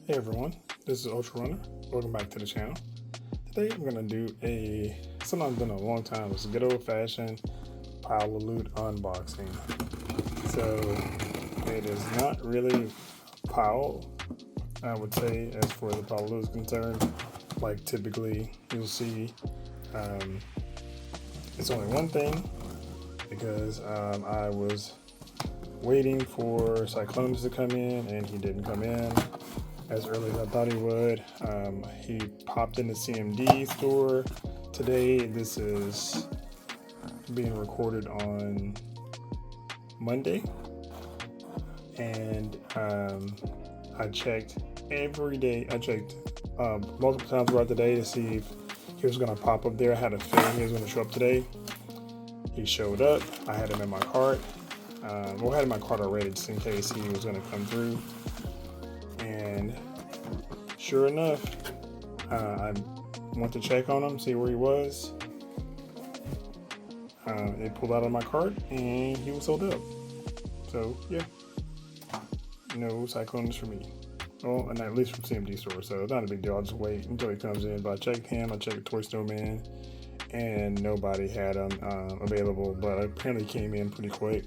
Hey everyone, this is Ultra Runner. Welcome back to the channel. Today I'm gonna do something I've done a long time. It's a good old fashioned pile of loot unboxing. So it is not really a pile, I would say, as far as the pile of loot is concerned. Like typically you'll see, it's only one thing because I was waiting for Cyclonus to come in and he didn't come in as early as I thought he would. He popped in the CMD store today. This is being recorded on Monday, and I checked every day. I checked multiple times throughout the day to see if he was going to pop up there. I had a feeling he was going to show up today. He showed up. I had him in my cart. I had him in my cart already just in case he was going to come through. And sure enough, I went to check on him, see where he was. It pulled out of my cart and he was sold out. So yeah, no Cyclonus for me. Well, and at least from CMD store, so it's not a big deal. I'll just wait until he comes in. But I checked him, I checked Toy Snowman, and nobody had him available. But apparently came in pretty quick.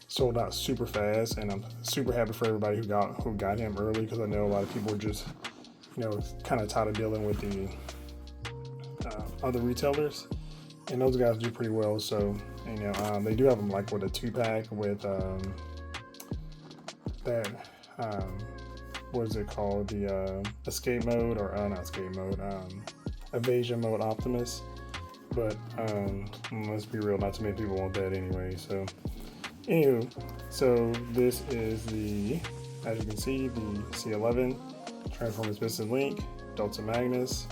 Sold out super fast, and I'm super happy for everybody who got him early, because I know a lot of people were just, kind of tired of dealing with the other retailers, and those guys do pretty well. So, they do have them like with a 2-pack with that what is it called? The escape mode, or not escape mode, evasion mode Optimus. But let's be real, not too many people want that anyway. So. Anywho, so this is as you can see, the C-11 Transformers Missing Link, Delta Magnus.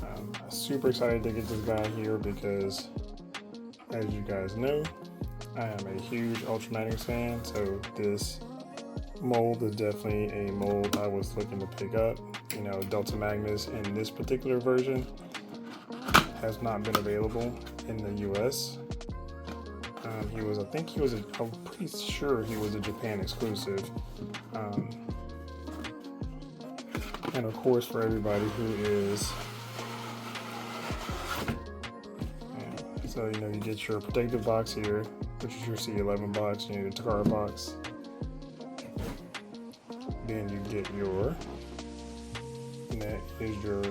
I'm super excited to get this guy here because, as you guys know, I am a huge Ultra Magnus fan, so this mold is definitely a mold I was looking to pick up. Delta Magnus in this particular version has not been available in the US. I'm pretty sure he was a Japan exclusive. And of course, for everybody who is, so you get your protective box here, which is your C-11 box, your Takara box. Then you get that is your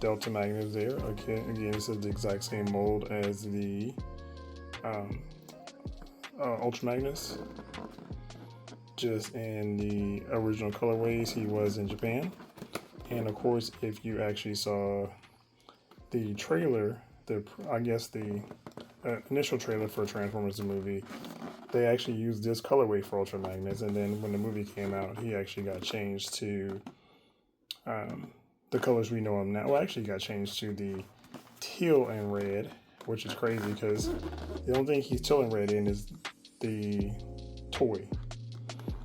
Delta Magnus there. Okay, again, this is the exact same mold as the Ultra Magnus, just in the original colorways he was in Japan. And of course, if you actually saw the trailer, the initial trailer for Transformers the movie, they actually used this colorway for Ultra Magnus, and then when the movie came out, he actually got changed to the colors we know him now. Well, actually, he got changed to the teal and red, which is crazy because the only thing he's teal and red in is the toy.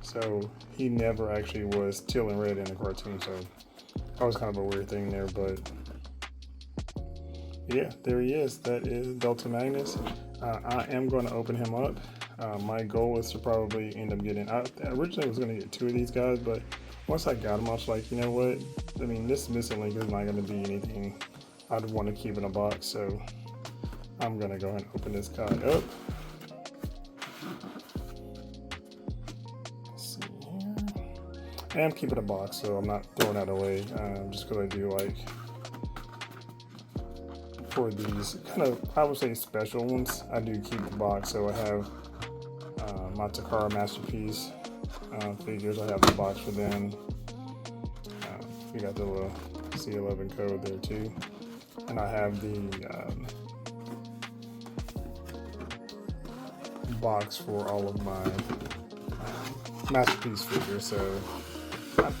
So he never actually was teal and red in the cartoon. So that was kind of a weird thing there, but yeah, there he is. That is Delta Magnus. I am going to open him up. My goal is to probably end up getting, I originally was going to get 2 of these guys, but once I got them, I was like, you know what? I mean, this missing link is not going to be anything I'd want to keep in a box. So I'm going to go ahead and open this guy up. Let's see here. I am keeping a box, so I'm not throwing that away, just because I do like, for these kind of, I would say, special ones, I do keep a box. So I have my Takara Masterpiece figures. I have the box for them. We got the little C-11 code there too. And I have the box for all of my Masterpiece figures, so,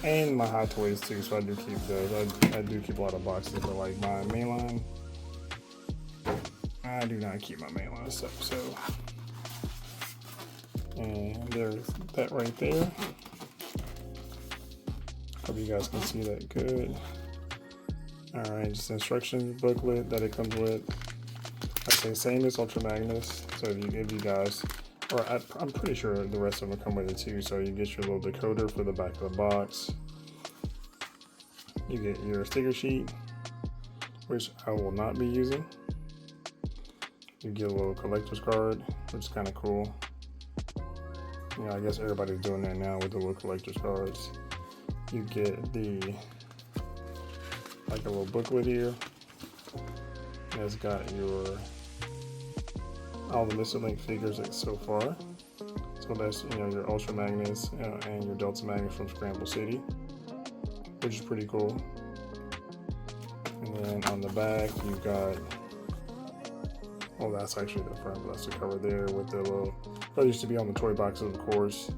and my Hot Toys too, so I do keep those. I do keep a lot of boxes, but like my mainline, I do not keep my mainline stuff. So, and there's that right there. Hope you guys can see that good. Alright, just instruction booklet that it comes with. I say same as Ultra Magnus. So if you guys, or I'm pretty sure the rest of them come with it too. So you get your little decoder for the back of the box. You get your sticker sheet, which I will not be using. You get a little collector's card, which is kind of cool. You know, I guess everybody's doing that now with the little collector's cards. You get the, like a little booklet here. And it's got all the Mr. Link figures so far. So that's, you know, your Ultra Magnus and your Delta Magnus from Scramble City, which is pretty cool. And then on the back, you've got, oh, that's actually the front, but that's the cover there with the little, that used to be on the toy boxes, of course.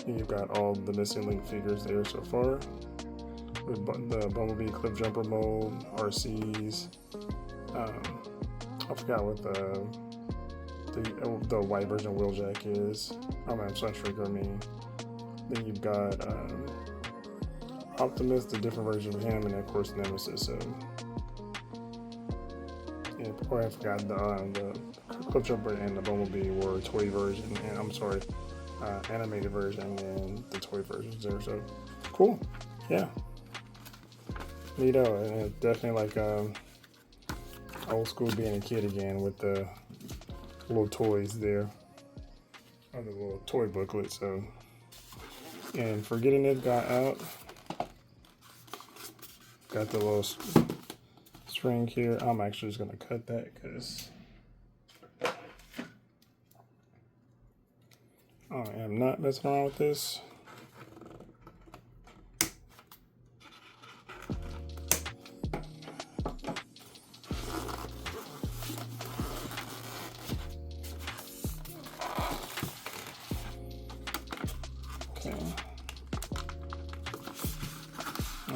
And you've got all the Missing Link figures there so far. The Bumblebee Cliff Jumper mold, RCs. I forgot what the white version of Wheeljack is. Oh man, I'm so sure. I mean, then you've got Optimus, the different version of him, and of course Nemesis. So, yeah, I forgot the Cliff Jumper and the Bumblebee were a toy version, and I'm sorry, animated version, and the toy versions there. So, cool. Yeah. Neato, and it's definitely like old school being a kid again with the little toys there, or the little toy booklet. So, and for getting this guy out, got the little string here. I'm actually just gonna cut that because I am not messing around with this.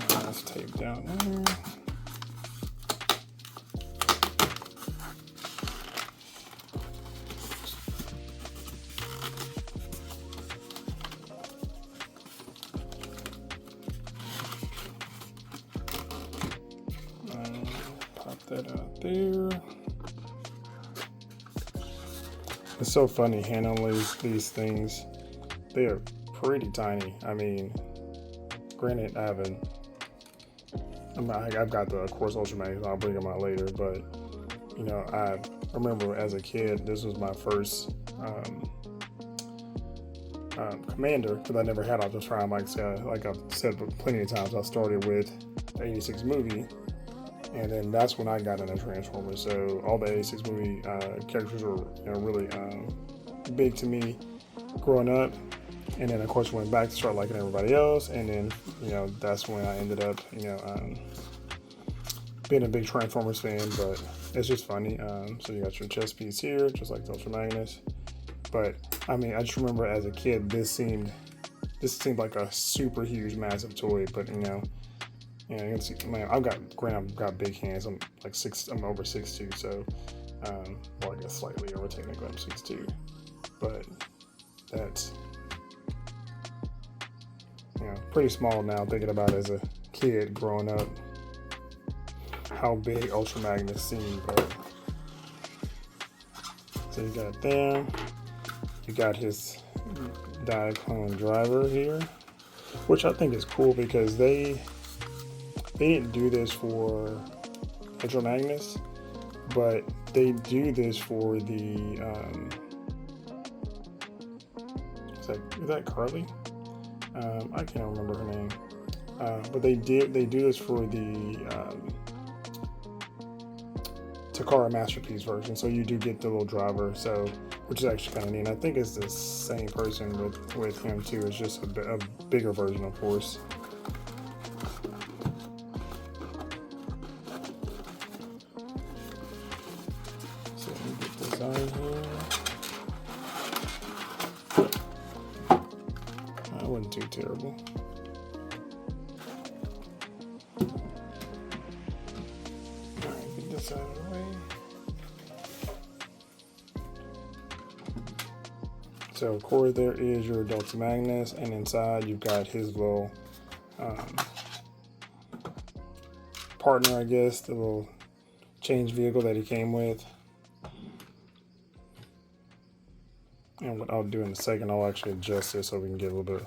That's taped down there. Pop that out there. It's so funny handling these things. They are pretty tiny. I mean, granted, I've got the, of course, Ultra Magnus. I'll bring them out later, but you know, I remember as a kid, this was my first commander, because I never had Optimus Prime. Like I've said plenty of times, I started with the '86 movie, and then that's when I got into Transformers. So all the '86 movie characters were, you know, really big to me growing up. And then, of course, went back to start liking everybody else. And then, you know, that's when I ended up, you know, being a big Transformers fan. But it's just funny. So you got your chest piece here, just like the Ultra Magnus. But, I mean, I just remember as a kid, this seemed like a super huge, massive toy. But, you know, you can see, man, I've got big hands. I'm over 6'2", so, well, I guess slightly over, technically I'm 6'2". But that's, you know, pretty small now, thinking about it as a kid growing up, how big Ultra Magnus seemed. But so you got there, you got his Diaclone driver here, which I think is cool because they didn't do this for Ultra Magnus, but they do this for the is that Carly? I can't remember her name, but they do this for the Takara Masterpiece version. So you do get the little driver, so which is actually kind of neat. I think it's the same person with him too. It's just a bigger version, of course. So let me get this out of here. That wasn't too terrible. Alright, get this out of the way. So, of course, there is your Delta Magnus, and inside you've got his little partner, I guess, the little change vehicle that he came with. And what I'll do in a second, I'll actually adjust this so we can get a little bit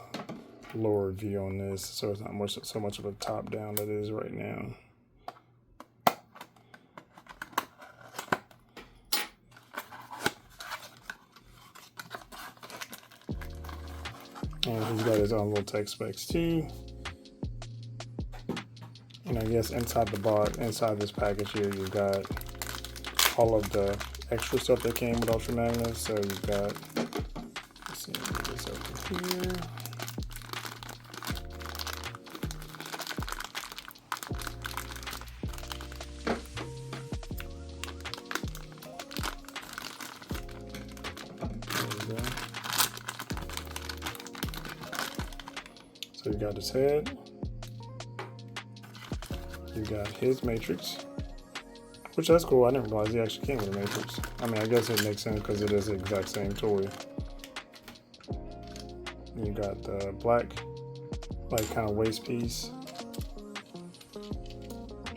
lower view on this, so it's not so much of a top down that it is right now. And he's got his own little tech specs too. And I guess inside this package here, you've got all of the extra stuff that came with Ultra Magnus. So you've got, let's see, get this over here. There we go. So you got his head. You got his matrix, which that's cool. I didn't realize he actually came with a matrix. I mean, I guess it makes sense because it is the exact same toy. You got the black, like kind of waist piece,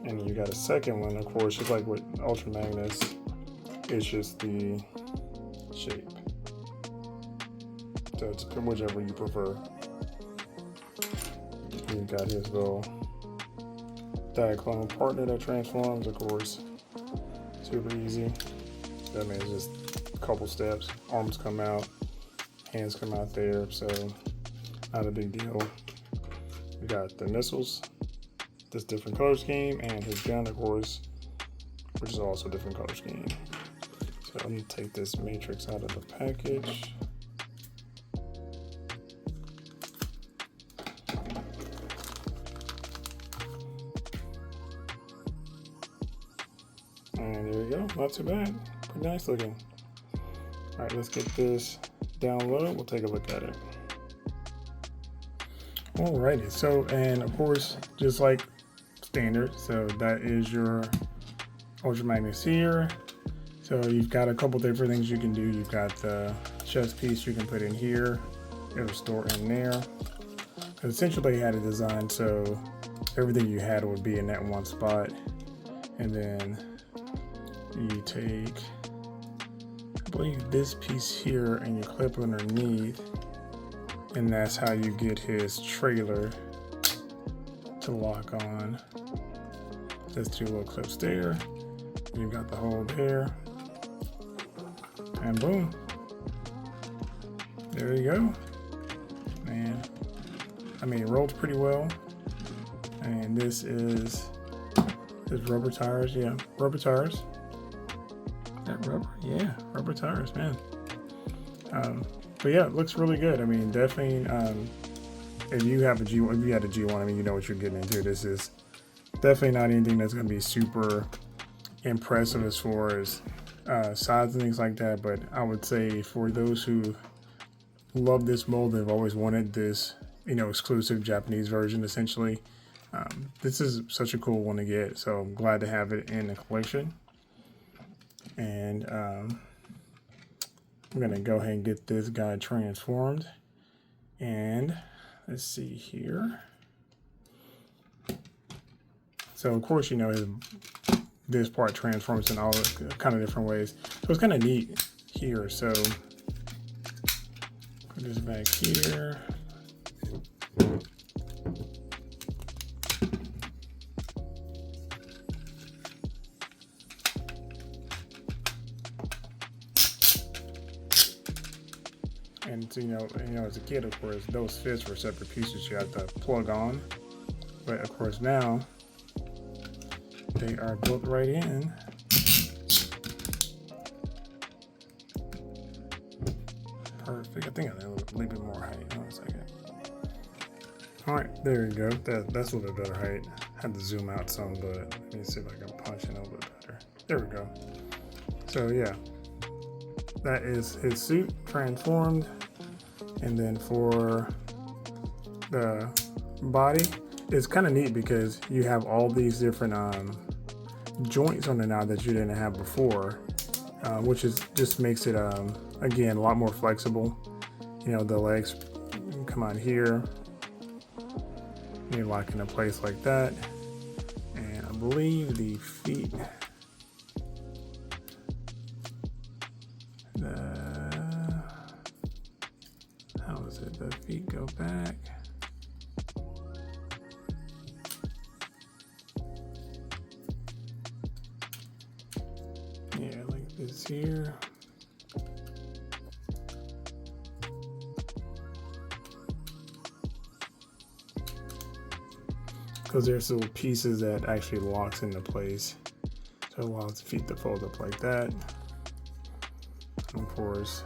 and you got a second one, of course, just like with Ultra Magnus. It's just the shape. So it's whichever you prefer. You got his little diaclone partner that transforms, of course. Super easy. That means just a couple steps. Arms come out, hands come out there, so not a big deal. We got the missiles, this different color scheme, and his gun, of course, which is also a different color scheme. So let me take this matrix out of the package. And there we go, not too bad, pretty nice looking. All right, let's get this downloaded, we'll take a look at it. Alrighty, so, and of course, just like standard, so that is your Ultra Magnus here. So you've got a couple different things you can do. You've got the chest piece you can put in here, it'll store in there. Essentially, you had it designed so everything you had would be in that one spot. And then you take, I believe, this piece here and you clip underneath, and that's how you get his trailer to lock on. Just two little clips there. You've got the hole there, and boom, there you go. And I mean, it rolls pretty well. And this is rubber tires. Yeah, rubber tires. That rubber, yeah, rubber tires, man. But yeah, it looks really good. I mean, definitely, if you have a G1, if you had a G1, I mean, you know what you're getting into. This is definitely not anything that's going to be super impressive as far as size and things like that. But I would say for those who love this mold, they've always wanted this, you know, exclusive Japanese version, essentially. This is such a cool one to get, so I'm glad to have it in the collection. And I'm gonna go ahead and get this guy transformed. And let's see here. So of course, you know, this part transforms in all kind of different ways. So it's kind of neat here. So put this back here. And so, you know, as a kid, of course, those fists were separate pieces you had to plug on. But of course now, they are built right in. Perfect. I think I need a little bit more height. Hold on a second. All right, there you go. That's a little bit better height. I had to zoom out some, but let me see if I can punch in a little bit better. There we go. So yeah, that is his suit transformed. And then for the body, it's kind of neat because you have all these different joints on it now that you didn't have before, which is just makes it again a lot more flexible. You know, the legs come out here, you lock into place like that, and I believe the feet. How is it? The feet go back. Yeah, like this here. Because there's little pieces that actually locks into place. So it allows the feet to fold up like that. And of course,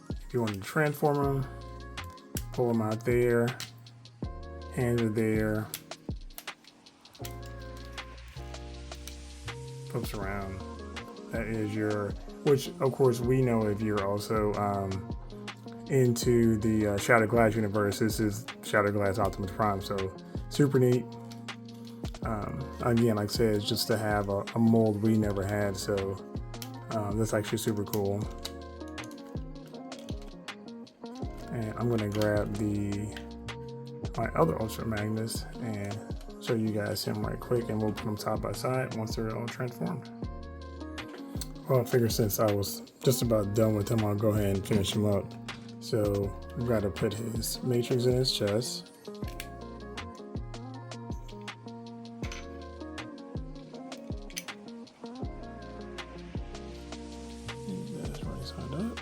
if you want to transform them, pull them out there, hands are there, flips around. That is your, which of course we know if you're also into the Shattered Glass universe, this is Shattered Glass Optimus Prime, so super neat. Again, like I said, it's just to have a mold we never had, so that's actually super cool. And I'm gonna grab my other Ultra Magnus and show you guys him right quick, and we'll put them side by side once they're all transformed. Well, I figure since I was just about done with him, I'll go ahead and finish him up. So we've got to put his matrix in his chest. That's right side up.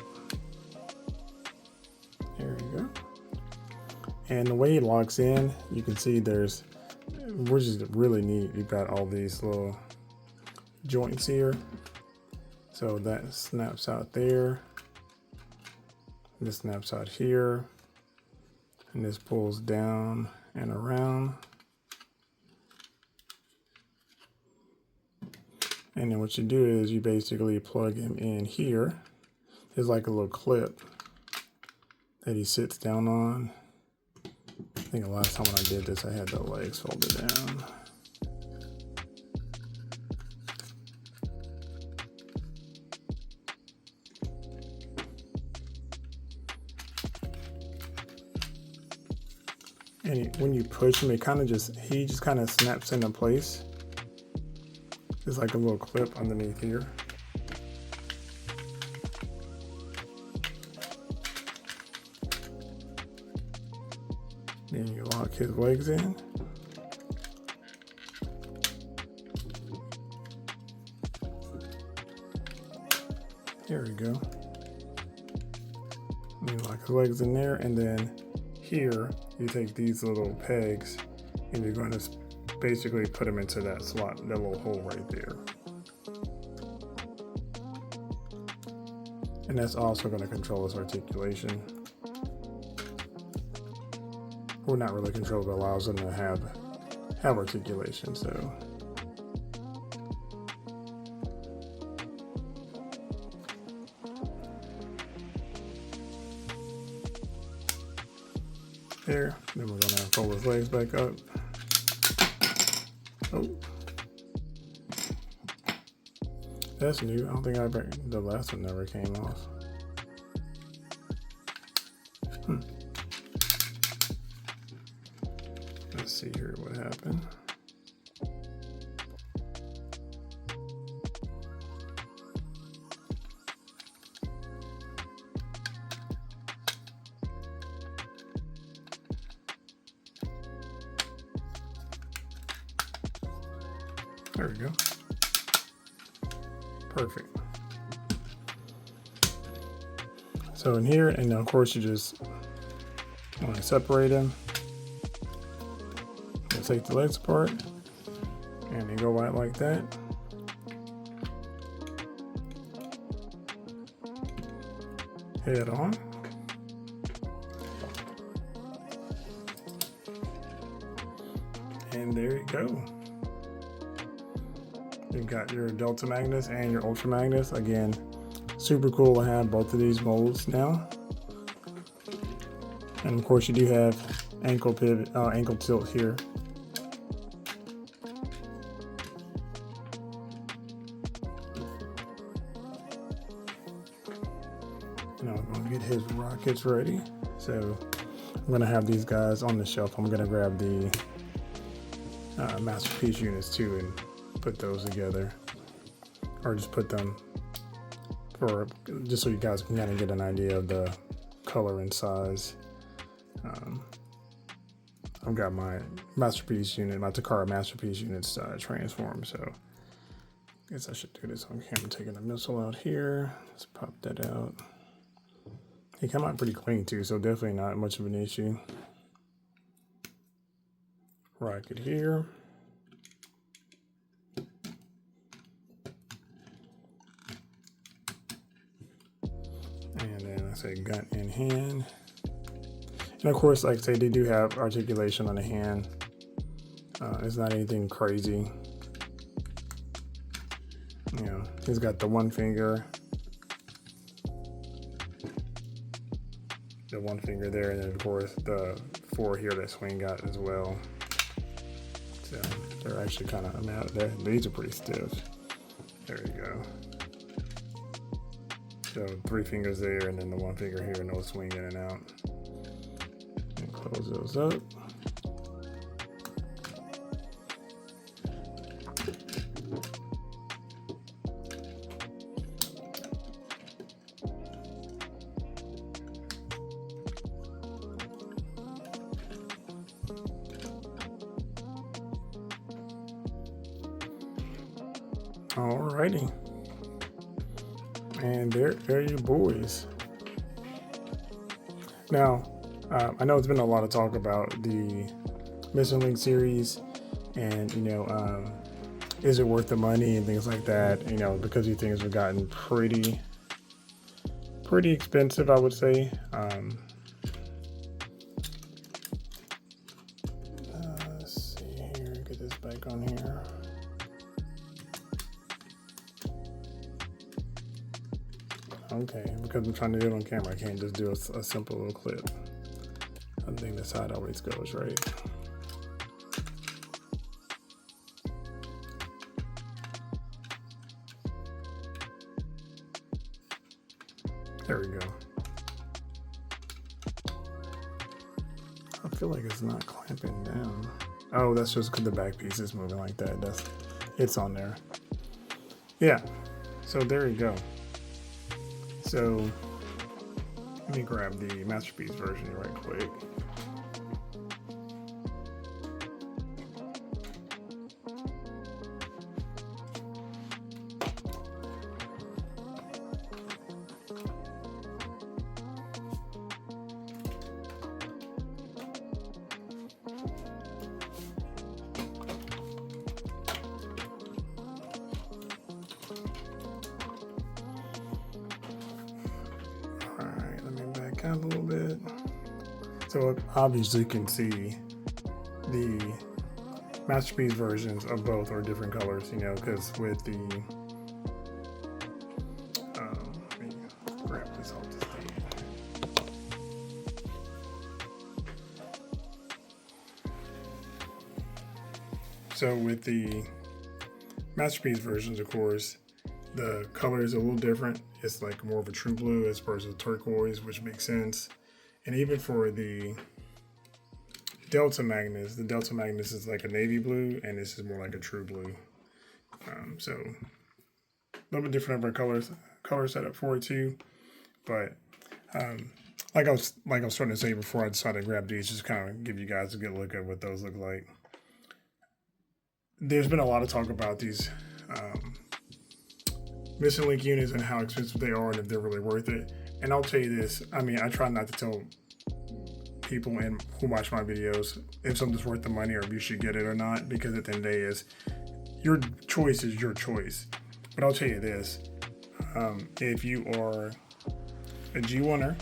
There you go. And the way he locks in, you can see which is really neat. You've got all these little joints here. So that snaps out there. This snaps out here. And this pulls down and around. And then what you do is you basically plug him in here. There's like a little clip that he sits down on. I think the last time when I did this, I had the legs folded down. And when you push him, he just kind of snaps into place. There's like a little clip underneath here. Then you lock his legs in. There we go. And you lock his legs in there, and then here you take these little pegs and you're going to basically put them into that slot, that little hole right there. And that's also going to control his articulation. Well, not really control, but allows them to have articulation. So there. Then we're gonna fold his legs back up. Oh, that's new. I don't think the last one never came off. Let's see here what happened. There we go. Perfect. So in here, and of course you just want to separate them. You'll take the legs apart, and they go out like that. Head on. And there you go. You've got your Delta Magnus and your Ultra Magnus. Again, super cool to have both of these molds now. And of course you do have ankle pivot, ankle tilt here. Now I'm gonna get his rockets ready. So I'm gonna have these guys on the shelf. I'm gonna grab the masterpiece units too and put those together, or just put them just so you guys can kind of get an idea of the color and size. I've got my masterpiece unit, my Takara masterpiece units transformed, so Guess I should do this on camera. Taking the missile out here. Let's pop that out. It came out pretty clean too, so definitely not much of an issue. Rocket here. And then I say gun in hand. And of course, like I say, they do have articulation on the hand. It's not anything crazy. You know, he's got the one finger. The one finger there, and then of course the 4 here that Swing got as well. So they're actually kind of, I mean, these are pretty stiff. There you go. So 3 fingers there, and then the 1 finger here, no swing in and out. And close those up. Alrighty, and there are your boys. Now, I know it's been a lot of talk about the Missing Link series, and you know, is it worth the money and things like that? You know, because these things have gotten pretty expensive, I would say. Let's see here, get this back on here. Okay, because I'm trying to do it on camera, I can't just do a simple little clip. I think that's how it always goes, right? There we go. I feel like it's not clamping down. Oh, that's just because the back piece is moving like that. It's on there. Yeah, so there you go. So let me grab the Masterpiece version right quick. A little bit. So obviously you can see the Masterpiece versions of both are different colors, you know, because with the let me grab this off the stand. So with the Masterpiece versions, of course, the color is a little different. It's like more of a true blue as opposed to turquoise, which makes sense. And even for the Delta Magnus, the Delta Magnus is like a navy blue, and this is more like a true blue. So a little bit different of our color setup for it too. But like I was starting to say before, I decided to grab these, just kind of give you guys a good look at what those look like. There's been a lot of talk about these Missing Link units and how expensive they are and if they're really worth it. And I'll tell you this, I mean, I try not to tell people who watch my videos if something's worth the money or if you should get it or not, because at the end of the day is your choice is your choice. But I'll tell you this, if you are a G1er,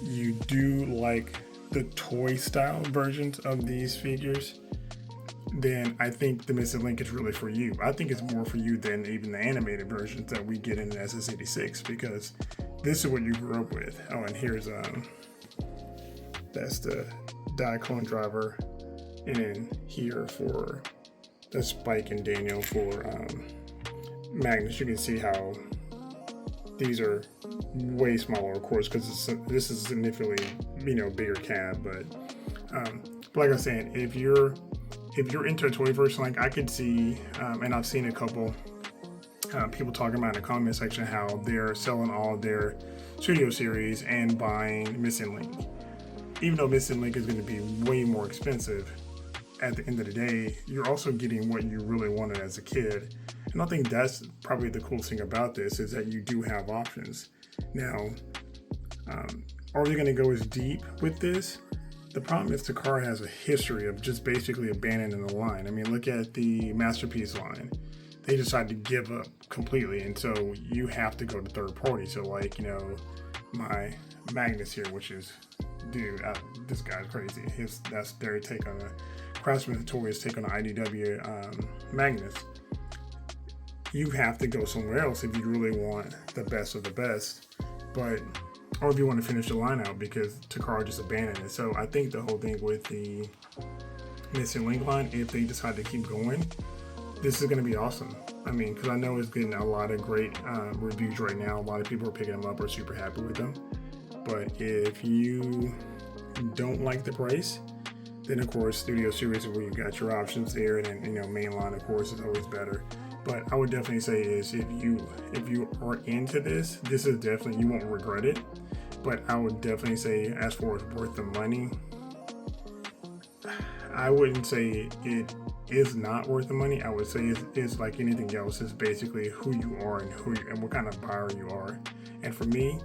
you do like the toy style versions of these figures, then I think the Missing Link is really for you. I think it's more for you than even the animated versions that we get in the SS86, because this is what you grew up with. Oh, and here's that's the Diaclone driver, and then here for the Spike and Daniel for Magnus. You can see how these are way smaller, of course, because this is significantly, you know, bigger cab. But like I was saying, if you're into a toy version, like I could see, and I've seen a couple people talking about in the comment section how they're selling all of their studio series and buying Missing Link. Even though Missing Link is going to be way more expensive, at the end of the day, you're also getting what you really wanted as a kid. And I think that's probably the coolest thing about this, is that you do have options. Now, are you going to go as deep with this? The problem is Takara has a history of just basically abandoning the line. I mean, look at the Masterpiece line. They decided to give up completely, and so you have to go to third party. So like, you know, my Magnus here, which is, dude, this guy's crazy. That's their take on a Craftsman Toys take on an IDW Magnus. You have to go somewhere else if you really want the best of the best, or if you want to finish the line out, because Takara just abandoned it. So I think the whole thing with the Missing Link line, if they decide to keep going, this is going to be awesome. I mean, because I know it's getting a lot of great reviews right now. A lot of people are picking them up, are super happy with them. But if you don't like the price, then of course Studio Series is where you got your options there, and then, you know, mainline of course is always better. But I would definitely say is if you are into this, this is definitely, you won't regret it. But I would definitely say, as far as worth the money, I wouldn't say it is not worth the money. I would say it's like anything else. It's basically who you are and what kind of buyer you are. And for me,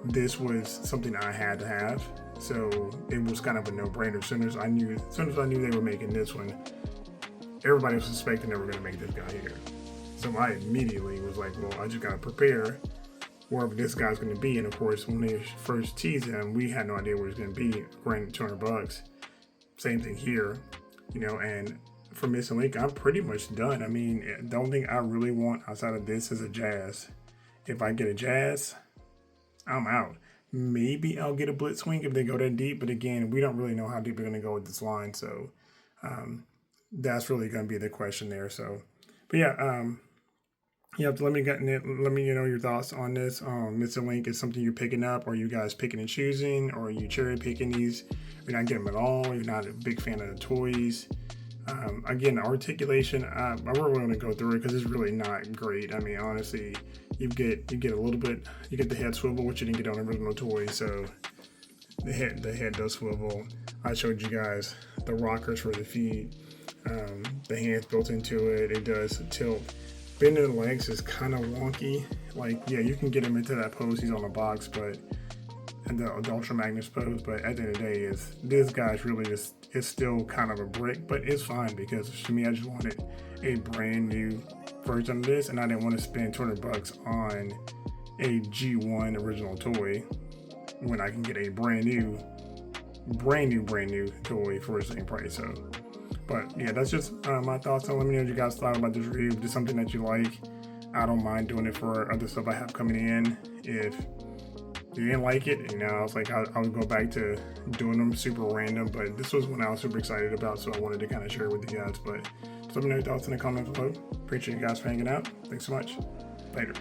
this was something I had to have. So it was kind of a no-brainer. As soon as I knew they were making this one, everybody was suspecting they were going to make this guy here. So I immediately was like, well, I just got to prepare wherever this guy's going to be. And of course, when they first teased him, we had no idea where he was going to be. Granted, $200. Same thing here, you know. And for Missing Link, I'm pretty much done. I mean, the only thing I really want outside of this is a Jazz. If I get a Jazz, I'm out. Maybe I'll get a Blitzwing if they go that deep, but again, we don't really know how deep they're going to go with this line, so that's really going to be the question there. So, but yeah, you have to let me know your thoughts on this. Missing Link is something you're picking up, or are you guys picking and choosing, or are you cherry picking these? You're not getting them at all. You're not a big fan of the toys. Again, articulation, I'm really going to go through it because it's really not great. I mean, honestly, you get a little bit, you get the head swivel, which you didn't get on the original toy. So the head does swivel. I showed you guys the rockers for the feet. The hands built into it. It does tilt. Bending the legs is kind of wonky. Like, yeah, you can get him into that pose. He's on the box, but and the Delta Magnus pose. But at the end of the day, this guy's really just, it's still kind of a brick, but it's fine because to me, I just wanted a brand new version of this, and I didn't want to spend $200 on a G1 original toy when I can get a brand new toy for the same price. So, but yeah, that's just my thoughts. So let me know what you guys thought about this review. If it's something that you like, I don't mind doing it for other stuff I have coming in. If you didn't like it, you know, I was like, I'll go back to doing them super random, but this was one I was super excited about, so I wanted to kind of share it with you guys. But just let me know your thoughts in the comments below. Appreciate you guys for hanging out. Thanks so much. Later.